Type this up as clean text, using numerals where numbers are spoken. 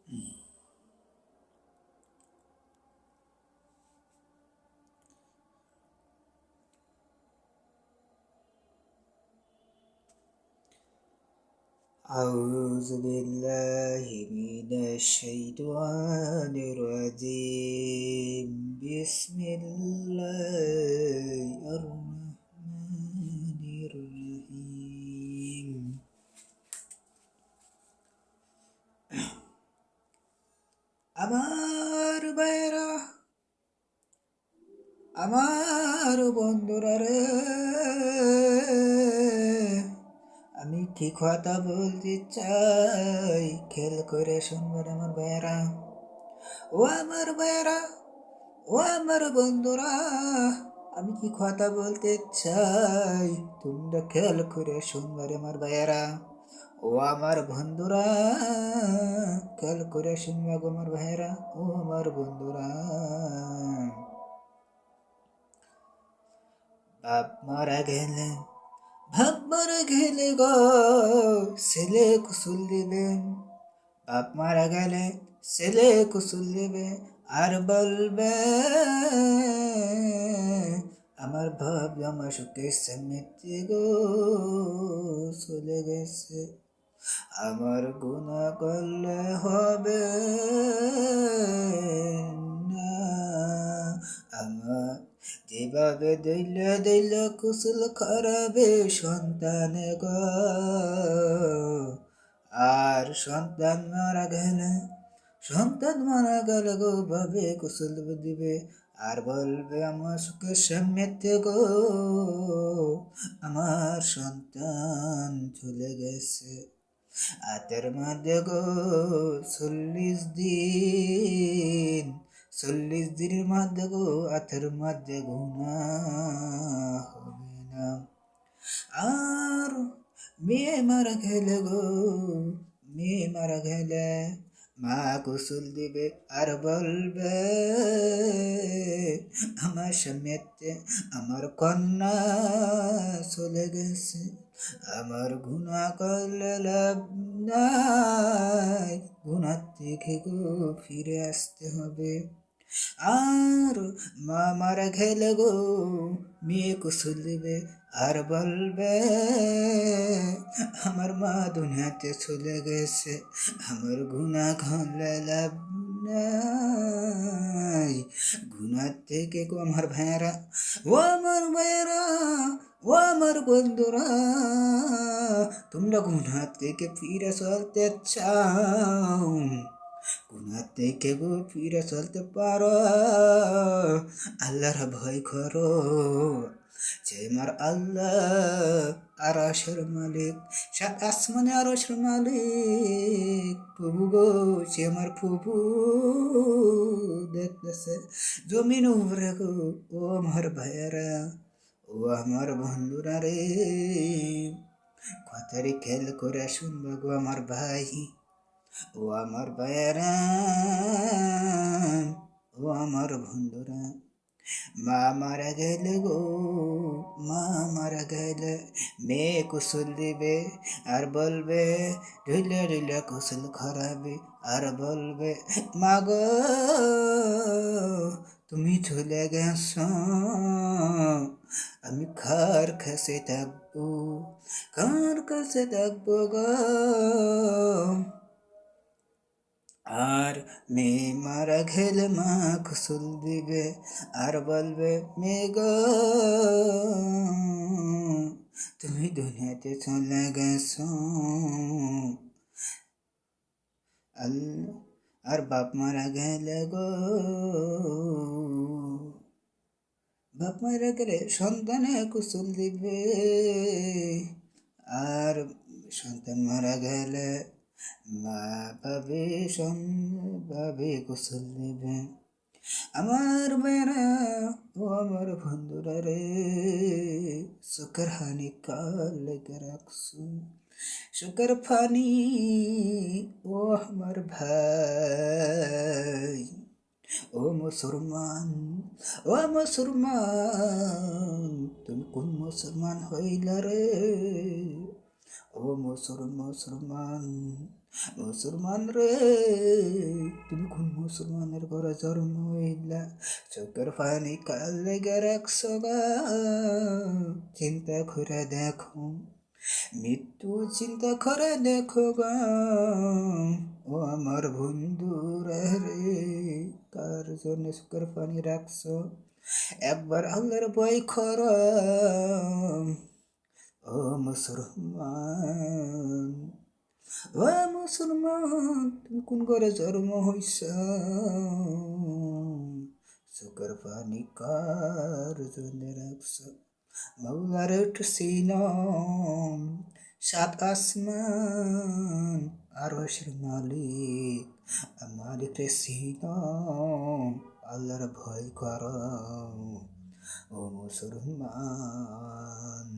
أعوذ بالله من الشيطان الرجيم بسم الله الرحمن الرحيم আমার ভাইরা আমার বন্ধুরা রে, আমি কি কথা বলতে চাই খেল করে শুনবেন আমার ভাইরা। ও আমার ভাইরা, ও আমার বন্ধুরা, আমি কি কথা বলতে চাই তোমরা খেল করে শুনবে আমার ভাইয়েরা। ও আমার বন্ধুরা, খেল করে শুনবে গো আমার ভাইয়েরা। ও আমার বন্ধুরা, বাপ মারা গেলে ভাব মারা গেলে গো ছেলে কুসুল দিবেন। বাপ মারা গেলে ছেলে কুসুল দিবে আর বলবে আমার ভাব আমার সুখের সামনে গো চলে গেছে। আমার গুনাহ করলে হবে না, আমার যেভাবে দইলে দইলে কুসুল খারাবে সন্তান গো। আর সন্তান মারা গেলে গো ভাবে কুসুল দিবে আর বলবে আমার সুখের সামনে গো আমার সন্তান চলে গেছে। হাতের মধ্যে গো 40 দিনের মধ্যে গো হাতের মধ্যে গুনাহ হবে না। আর মেয়ে মারা গেলে মা গোসল দিবে আর বলবে আমার সামনে আমার কন্যা চলে গেছে। আমার গুনাহ করলে লাভ নাই, গুনাহ থেকে গো ফিরে আসতে হবে। আর মা মারা গেলে গো মেয়ে কুসুল দিবে আর বলবে আমার মা দুনিয়াতে চলে গেছে। আমার গুনাহ করলে লাভ নাই, গুনাহ থেকে গো আমার ভাইয়েরা, ও আমার ভাইয়েরা, ও আমার বন্ধুরা, তোমরা গুনাহ থেকে ফিরে চলতে চাও, গুনাহ থেকে গো ফিরে চলতে পারো, আল্লাহর ভয় করো। যে আমার আল্লাহ আরশের মালিক, সাত আসমানে আরশের মালিক প্রভু গো, সে আমার প্রভু দেখতেছে জমিন উপরে গো। ও আমার ভাইয়েরা, ও আমার বন্ধুরা রে, কথারি খেল করে শুনবে গো আমার ভাই। ও আমার ভাইয়েরা, ও আমার বন্ধুরা, মা মারা গেলে গো, মা মারা গেলে মেয়ে কুসুল দিবে আর বলবে ঢুলে ঢুলে কুসুল খরাবে আর বলবে মা গো তুমি চলে গেছ, আমি কার কাছে থাকবো, কার কাছে থাকবো গো। আর মেয়ে মারা গেলে মা কুসুল দিবে আর বলবে মেয়ে গো তুমি দুনিয়াতে চলে গেছ। আর বাপ মারা গেলে গো, বাপ মারা গেলে সন্তানে কুসুল দিবে আর সন্তান মারা গেলে মা ভাবে গোসল দিবে। আমার মেয়েরা, ও আমার বন্ধুরা রে, চোখের হানি কার লেগে রাখছো, চোখের পানি ও আমার ভাই। ও মুসলমান, ও মুসলমান, তুমি কোন মুসলমান হইলা রে? ও মুসলমান মুসলমান রে, তুমি কোন মুসলমানের ঘরে জন্ম হইলা? চোখের পানি কাল লেগে রাখছো গা, চিন্তা করে দেখো, মৃত্যু চিন্তা করে দেখো গা। ও আমার বন্ধুরা রে, কার জন্য চোখের পানি রাখছো? একবার আল্লাহর ভয় করো। ও মুসলমান, ও মুসলমান, তুমি কোন ঘরে জন্ম হইছ? চোখের পানি কার জন্য রাখছ? মাওলার একটু সিনম, সাত আসমান আর হসের মালিক, মালিক রে সিনম, আল্লাহর ভয় কর ও মুসলমান।